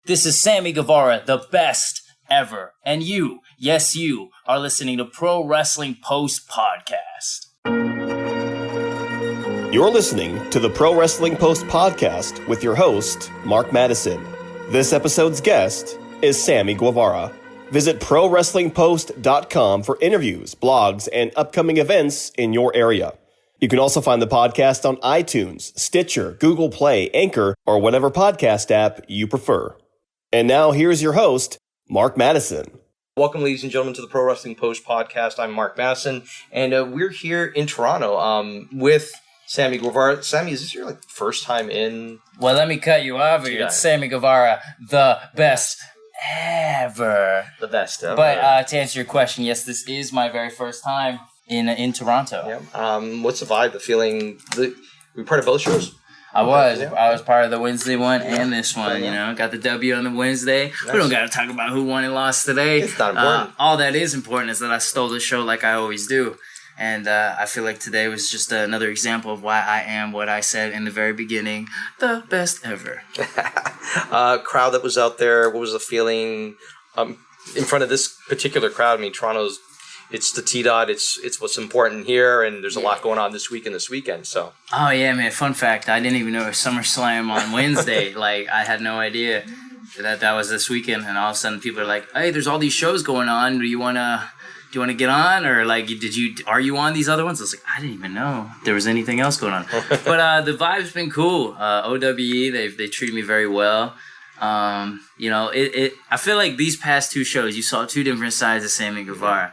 This is Sammy Guevara, the best ever. And you, yes, you, are listening to Pro Wrestling Post Podcast. You're listening to the Pro Wrestling Post Podcast with your host, Mark Madison. This episode's guest is Sammy Guevara. Visit ProWrestlingPost.com for interviews, blogs, and upcoming events in your area. You can also find the podcast on iTunes, Stitcher, Google Play, Anchor, or whatever podcast app you prefer. And now here's your host, Mark Madison. Welcome, ladies and gentlemen, to the Pro Wrestling Post Podcast. I'm Mark Madison, and we're here in Toronto with Sammy Guevara. Sammy, is this your first time in? Well, let me cut you off here. It's Sammy Guevara, the best ever. The best ever. But to answer your question, yes, this is my very first time in Toronto. Yeah. What's the vibe, the feeling? Were you part of both shows? I was part of the Wednesday one and this one, you know. Got the W on the Wednesday. Nice. We don't got to talk about who won and lost today. It's not important. All that is important is that I stole the show like I always do. And I feel like today was just another example of why I am what I said in the very beginning, the best ever. Crowd that was out there, what was the feeling in front of this particular crowd? I mean, Toronto's, it's the T-Dot, it's what's important here, and there's a lot going on this week and this weekend, so. Oh, yeah, man, fun fact, I didn't even know it was SummerSlam on Wednesday. I had no idea that was this weekend, and all of a sudden people are like, hey, there's all these shows going on, do you want to get on, or are you on these other ones? I was like, I didn't even know there was anything else going on. But the vibe's been cool. OWE, they treated me very well. I feel like these past two shows, you saw two different sides of Sammy Guevara.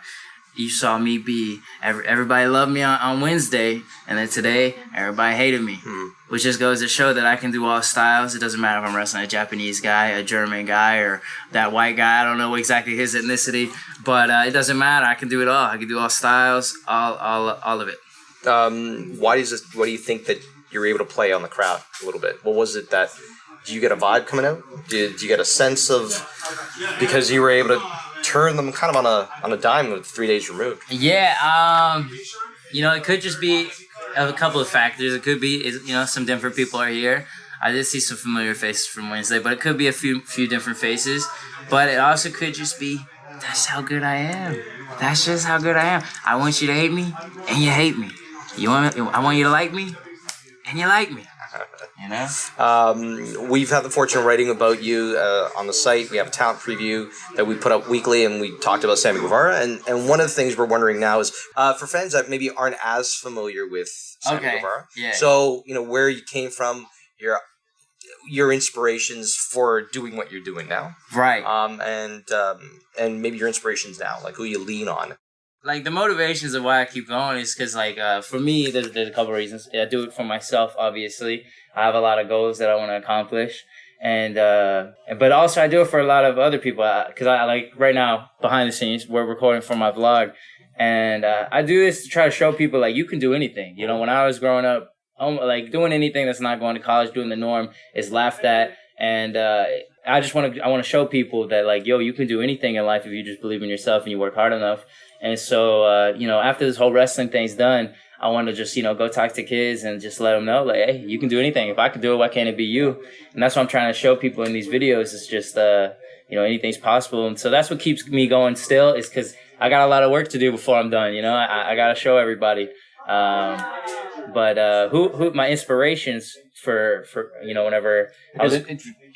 You saw me be, everybody loved me on Wednesday, and then today, everybody hated me. Which just goes to show that I can do all styles. It doesn't matter if I'm wrestling a Japanese guy, a German guy, or that white guy. I don't know exactly his ethnicity, but it doesn't matter. I can do it all. I can do all styles, all of it. Why do you think that you're able to play on the crowd a little bit? What was it that, do you get a vibe coming out? Did you get a sense of, because you were able to turn them kind of on a dime with 3 days removed? Yeah, it could just be a couple of factors. It could be, some different people are here. I did see some familiar faces from Wednesday, but it could be a few different faces. But it also could just be, that's how good I am. That's just how good I am. I want you to hate me, and you hate me. I want you to like me, and you like me. You know? We've had the fortune of writing about you on the site. We have a talent preview that we put up weekly, and we talked about Sammy Guevara. And one of the things we're wondering now is, for fans that maybe aren't as familiar with Sammy Guevara, so, where you came from, your inspirations for doing what you're doing now. Right. And maybe your inspirations now, who you lean on. The motivations of why I keep going is because, for me, there's a couple of reasons. I do it for myself, obviously. I have a lot of goals that I want to accomplish. But also I do it for a lot of other people. Because I right now, behind the scenes, we're recording for my vlog. And I do this to try to show people, you can do anything. When I was growing up, doing anything that's not going to college, doing the norm is laughed at. And I want to show people that, you can do anything in life if you just believe in yourself and you work hard enough. And so, after this whole wrestling thing's done, I want to just, go talk to kids and just let them know, hey, you can do anything. If I can do it, why can't it be you? And that's what I'm trying to show people in these videos. It's just, anything's possible. And so that's what keeps me going still, is because I got a lot of work to do before I'm done. I got to show everybody. But who my inspirations for whenever I was...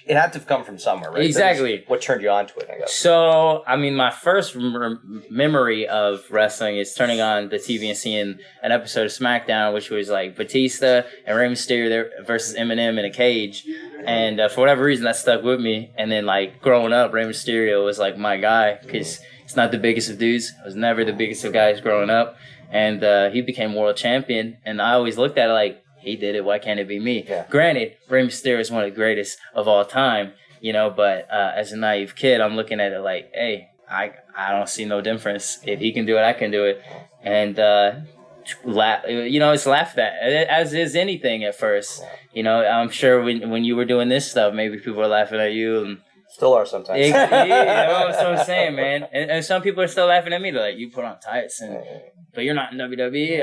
It had to come from somewhere, right? Exactly. What turned you on to it, I guess? So, my first memory of wrestling is turning on the TV and seeing an episode of SmackDown, which was Batista and Rey Mysterio versus Eminem in a cage. And for whatever reason, that stuck with me. And then, growing up, Rey Mysterio was, my guy, because he's not the biggest of dudes. I was never the biggest of guys growing up. And he became world champion. And I always looked at it he did it, why can't it be me? Yeah. Granted, Rey Mysterio is one of the greatest of all time, but as a naive kid, I'm looking at it hey, I don't see no difference. If he can do it, I can do it. And, it's laughed at, as is anything at first. I'm sure when you were doing this stuff, maybe people were laughing at you, Still are sometimes. That's what I'm saying, man. And some people are still laughing at me. They're like, you put on tights, but you're not in WWE.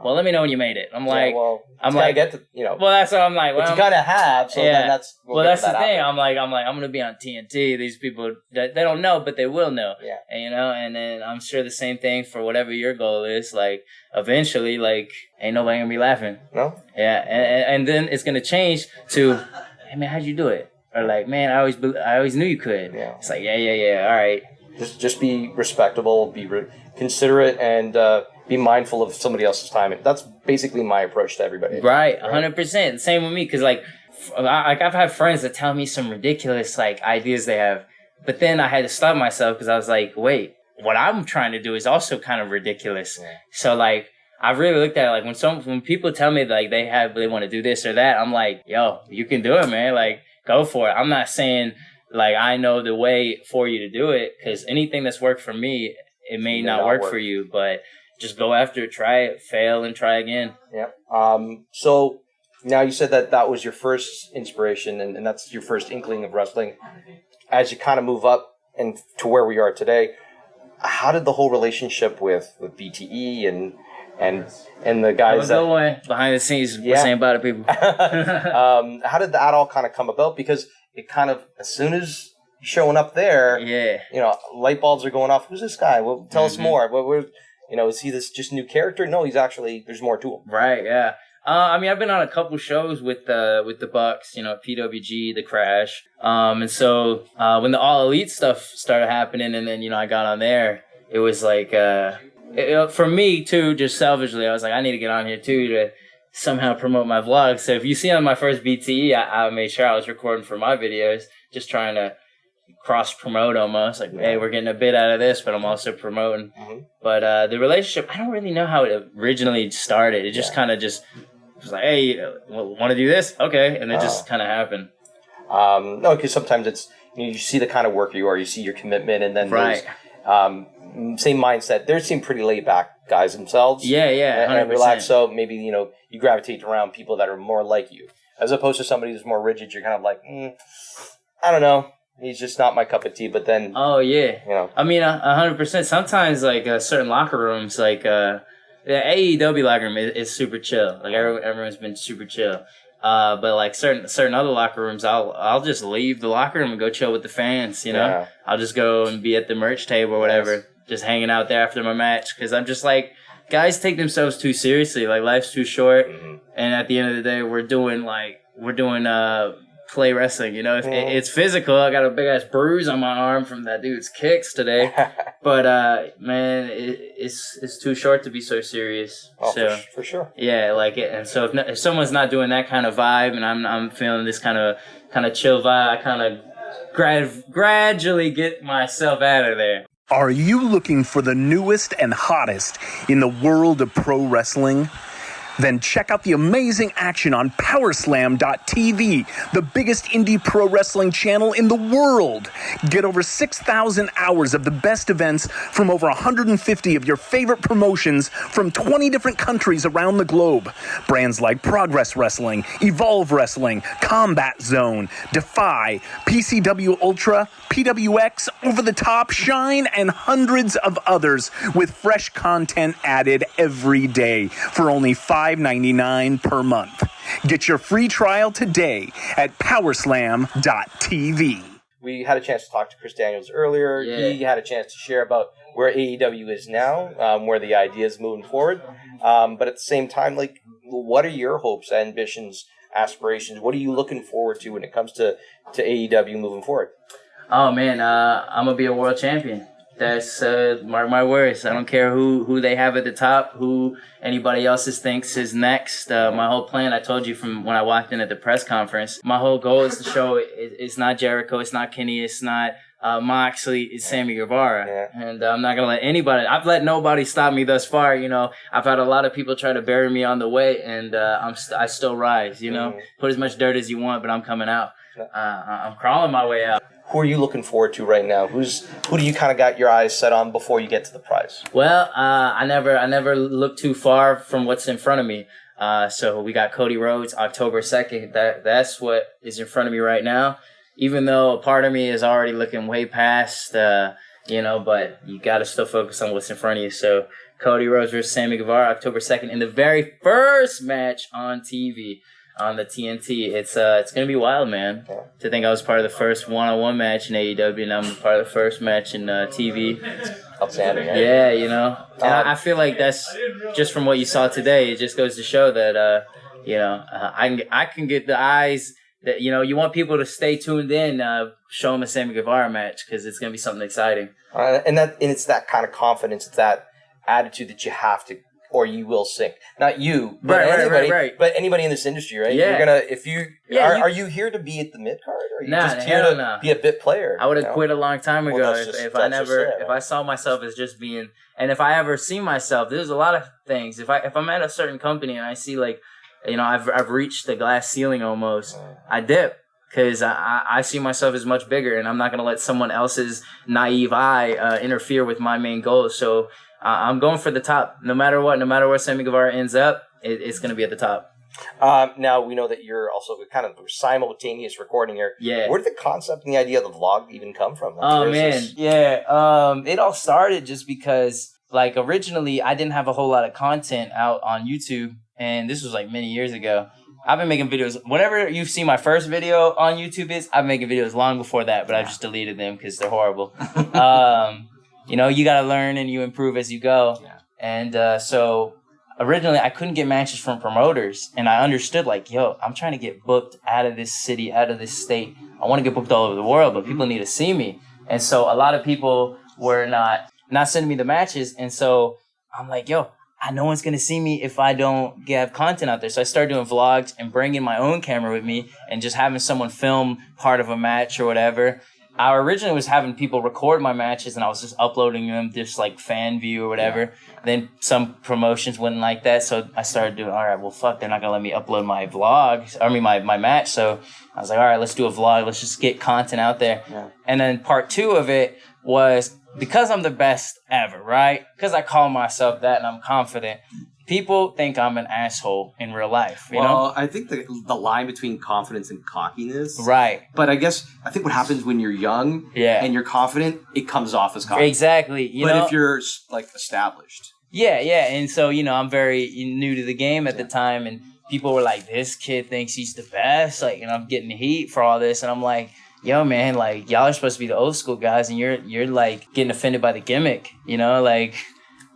Well, let me know when you made it. I'm like, I'm like, get to, Well, that's what I'm like. Well, you kind of have. So then that's. That's the thing. I'm like, I'm gonna be on TNT. These people that they don't know, but they will know. Yeah. And, and then I'm sure the same thing for whatever your goal is. Like, eventually, like, ain't nobody gonna be laughing. No. Yeah, and then it's gonna change to, hey man, how'd you do it? Or like, man, I always knew you could. Yeah. It's like, yeah, all right. Just be respectable, be considerate, and be mindful of somebody else's time. That's basically my approach to everybody. Right, 100%. Same with me, because like I've had friends that tell me some ridiculous like ideas they have, but then I had to stop myself because I was like, wait, what I'm trying to do is also kind of ridiculous. Yeah. So like, I really looked at it like when people tell me like they want to do this or that, I'm like, yo, you can do it, man. Like, go for it. I'm not saying like I know the way for you to do it, because anything that's worked for me, it may not work for you, but just go after it, try it, fail, and try again. Yeah. So now you said that was your first inspiration, and that's your first inkling of wrestling. As you kind of move up and to where we are today, how did the whole relationship with BTE and the guys behind the scenes, we're saying about it, people. How did that all kind of come about? Because it kind of, as soon as you're showing up there, light bulbs are going off. Who's this guy? Well, tell us more. Is he this just new character? No, he's actually, there's more to him. Right, yeah. I've been on a couple shows with the Bucks, PWG, The Crash. And so when the All Elite stuff started happening, and then, I got on there, it was like, for me, too, just selfishly, I was like, I need to get on here, too, to somehow promote my vlog. So if you see on my first BTE, I made sure I was recording for my videos, just trying to cross-promote almost. Like, hey, we're getting a bit out of this, but I'm also promoting. Mm-hmm. But the relationship, I don't really know how it originally started. It just kind of just was like, hey, want to do this? Okay. And it just kind of happened. No, because sometimes it's, you see the kind of work you are, you see your commitment, and then there's same mindset. They seem pretty laid back guys themselves. Yeah, 100%. And relaxed. So maybe, you gravitate around people that are more like you. As opposed to somebody who's more rigid, you're kind of like, I don't know. He's just not my cup of tea. But then... Oh, yeah. 100%. Sometimes, like, certain locker rooms, like, the AEW locker room is super chill. Like, everyone's been super chill. But like certain other locker rooms, I'll just leave the locker room and go chill with the fans. Yeah. I'll just go and be at the merch table or whatever, just hanging out there after my match. Because I'm just like, guys take themselves too seriously. Like, life's too short, and at the end of the day, we're doing play wrestling. It's physical. I got a big ass bruise on my arm from that dude's kicks today. But man, it's too short to be so serious. Oh, so, for sure. Yeah, like it. And so if someone's not doing that kind of vibe, and I'm feeling this kind of chill vibe, I kind of gradually get myself out of there. Are you looking for the newest and hottest in the world of pro wrestling? Then check out the amazing action on Powerslam.tv, the biggest indie pro wrestling channel in the world. Get over 6,000 hours of the best events from over 150 of your favorite promotions from 20 different countries around the globe. Brands like Progress Wrestling, Evolve Wrestling, Combat Zone, Defy, PCW Ultra, PWX, Over the Top, Shine, and hundreds of others with fresh content added every day for only $5.99 per month. Get your free trial today at Powerslam.tv. We had a chance to talk to Chris Daniels earlier. Yeah. He had a chance to share about where AEW is now, where the idea is moving forward. But at the same time, like, what are your hopes, ambitions, aspirations? What are you looking forward to when it comes to AEW moving forward? Oh, man, I'm going to be a world champion. That's, mark my words. I don't care who they have at the top, who anybody else thinks is next. My whole plan, I told you from when I walked in at the press conference, my whole goal is to show it's not Jericho, it's not Kenny, it's not Moxley, it's Sammy Guevara. Yeah. And I'm not going to let anybody, I've let nobody stop me thus far. I've had a lot of people try to bury me on the way, and I still rise, Put as much dirt as you want, but I'm coming out. I'm crawling my way out. Who are you looking forward to right now? Who do you kind of got your eyes set on before you get to the prize? Well, I never look too far from what's in front of me. So we got Cody Rhodes, October 2nd. That's what is in front of me right now. even though a part of me is already looking way past, you know, but you got to still focus on what's in front of you. So Cody Rhodes versus Sammy Guevara, October 2nd, in the very first match on TV on the TNT. It's going to be wild, man. To think I was part of the first one-on-one match in AEW, and I'm part of the first match in TV. Outstanding, right? Yeah, you know. And I feel like that's just from what you saw today. It just goes to show that, you know, I can get the eyes that, you know, you want people to stay tuned in, show them a Sammy Guevara match because it's going to be something exciting. And it's that kind of confidence, it's that attitude that you have to, or you will sink. Not you, but anybody, but anybody in this industry, right? Yeah. You're gonna, if you, are you here to be at the mid card, or are you just here to be a bit player? I would have quit a long time ago if I saw myself as just being, and if I ever see myself, there's a lot of things. If I'm at a certain company and I see, like, you know, I've reached the glass ceiling almost, I dip. Because I see myself as much bigger, and I'm not going to let someone else's naive eye interfere with my main goals. So I'm going for the top. No matter what Sammy Guevara ends up, it's going to be at the top. Now, we know that you're also kind of simultaneous recording here. Yeah. Where did the concept and the idea of the vlog even come from? Yeah. It all started just because, like, originally I didn't have a whole lot of content out on YouTube, and this was like many years ago. I've been making videos. Whenever you see my first video on YouTube I've been making videos long before that, but I just deleted them because they're horrible. You know, you got to learn and you improve as you go. Yeah. And so originally I couldn't get matches from promoters, and I understood, like, yo, I'm trying to get booked out of this city, out of this state. I want to get booked all over the world, but people need to see me. And so a lot of people were not sending me the matches. And so I'm like, yo, no one's going to see me if I don't have content out there. So I started doing vlogs and bringing my own camera with me and just having someone film part of a match or whatever. I originally was having people record my matches, and I was just uploading them, just like fan view or whatever. Yeah. Then some promotions wouldn't like that. So I started doing, all right, well, fuck, they're not going to let me upload my my match. So I was like, all right, let's do a vlog. Let's just get content out there. Yeah. And then part 2 of it was, because I'm the best ever, right? Because I call myself that and I'm confident, people think I'm an asshole in real life. You know? I think the line between confidence and cockiness. Right. But I think what happens when you're young and you're confident, it comes off as cocky. Exactly. But if you're, like, established. Yeah. And so, you know, I'm very new to the game at the time, and people were like, this kid thinks he's the best. Like, and I'm getting heat for all this. And I'm like, yo, man, like, y'all are supposed to be the old school guys, and you're like getting offended by the gimmick, you know? Like,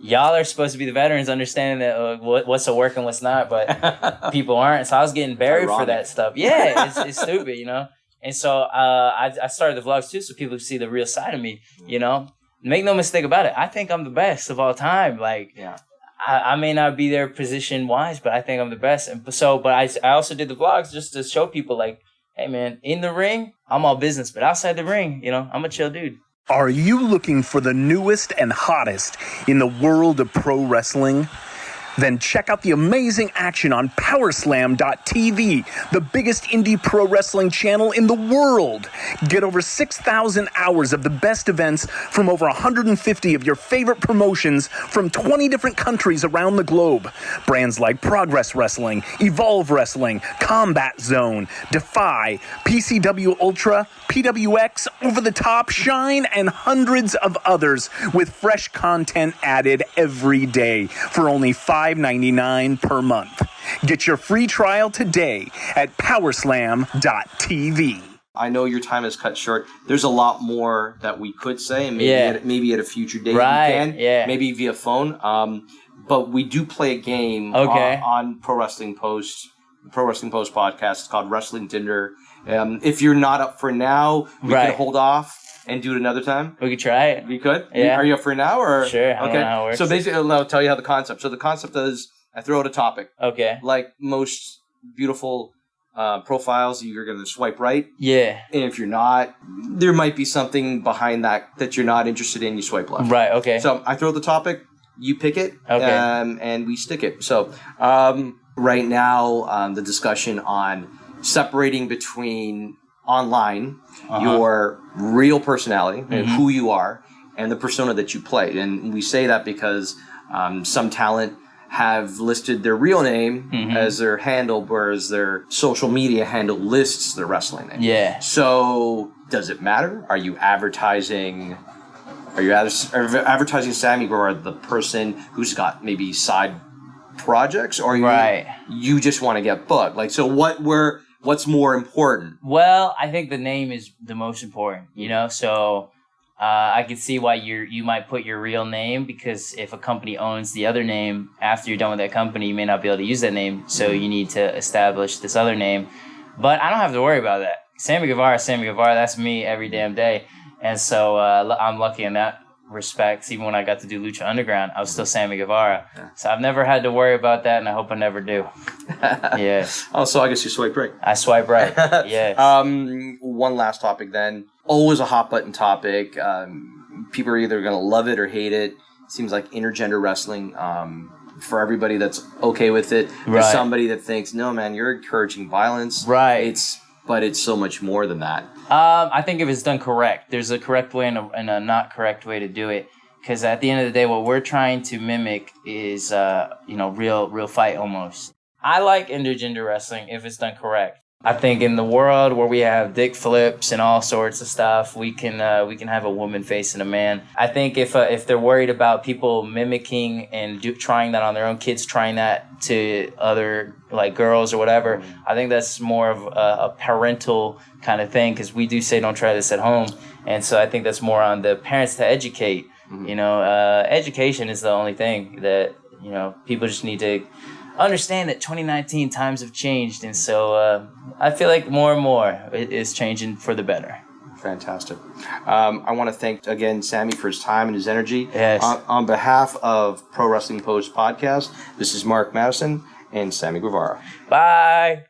y'all are supposed to be the veterans, understanding that what's a work and what's not, but people aren't. So I was getting buried for that stuff. Yeah, it's stupid, you know? And so I started the vlogs too, so people could see the real side of me, you know? Make no mistake about it, I think I'm the best of all time. Like, I may not be there position-wise, but I think I'm the best. And so, but I also did the vlogs just to show people, like, hey, man, in the ring, I'm all business, but outside the ring, you know, I'm a chill dude. Are you looking for the newest and hottest in the world of pro wrestling? Then check out the amazing action on Powerslam.tv, the biggest indie pro wrestling channel in the world. Get over 6,000 hours of the best events from over 150 of your favorite promotions from 20 different countries around the globe. Brands like Progress Wrestling, Evolve Wrestling, Combat Zone, Defy, PCW Ultra, PWX, Over the Top, Shine, and hundreds of others with fresh content added every day for only $5.99 per month. Get your free trial today at Powerslam.tv. I know your time is cut short. There's a lot more that we could say, and maybe at a future date we can. Yeah. Maybe via phone. But we do play a game on Pro Wrestling Post podcast. It's called Wrestling Tinder. If you're not up for now, we can hold off and do it another time. We could try it. We could? Yeah. Are you up for now? Or? Sure. I don't know how it works. So basically, I'll tell you how the concept. So the concept is, I throw out a topic. Okay. Like most beautiful profiles, you're going to swipe right. Yeah. And if you're not, there might be something behind that you're not interested in, you swipe left. Right, okay. So I throw the topic, you pick it, and we stick it. So right now, the discussion on separating between online, your real personality, and who you are, and the persona that you play. And we say that because some talent have listed their real name as their handle, whereas their social media handle lists their wrestling name. Yeah. So does it matter? Are you advertising Sammy Guevara, the person who's got maybe side projects, or you just want to get booked? Like, so what's more important? Well, I think the name is the most important, you know? So I can see why you might put your real name, because if a company owns the other name, after you're done with that company, you may not be able to use that name. So you need to establish this other name. But I don't have to worry about that. Sammy Guevara, that's me every damn day. And so I'm lucky in that respect. Even when I got to do Lucha Underground, I was still Sammy Guevara. Yeah. So I've never had to worry about that, and I hope I never do. Yeah. Oh, so I guess you swipe right. I swipe right. Yeah. One last topic then. Always a hot button topic. People are either going to love it or hate it. Seems like intergender wrestling. For everybody that's okay with it, there's somebody that thinks, no, man, you're encouraging violence. Right. But it's so much more than that. I think if it's done correct, there's a correct way and a not correct way to do it. Because at the end of the day, what we're trying to mimic is, real fight almost. I like intergender wrestling if it's done correct. I think in the world where we have dick flips and all sorts of stuff, we can have a woman facing a man. I think if they're worried about people mimicking and trying that on their own kids, trying that to other like girls or whatever, I think that's more of a parental kind of thing, because we do say don't try this at home, and so I think that's more on the parents to educate. You know, education is the only thing that people just need to understand that 2019 times have changed, and so I feel like more and more it is changing for the better. Fantastic. I want to thank again Sammy for his time and his energy. Yes. On behalf of Pro Wrestling Post Podcast, this is Mark Madison and Sammy Guevara. Bye.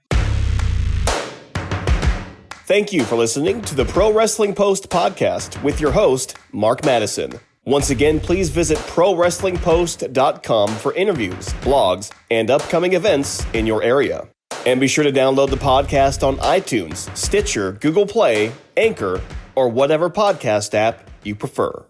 Thank you for listening to the Pro Wrestling Post Podcast with your host, Mark Madison. Once again, please visit ProWrestlingPost.com for interviews, blogs, and upcoming events in your area. And be sure to download the podcast on iTunes, Stitcher, Google Play, Anchor, or whatever podcast app you prefer.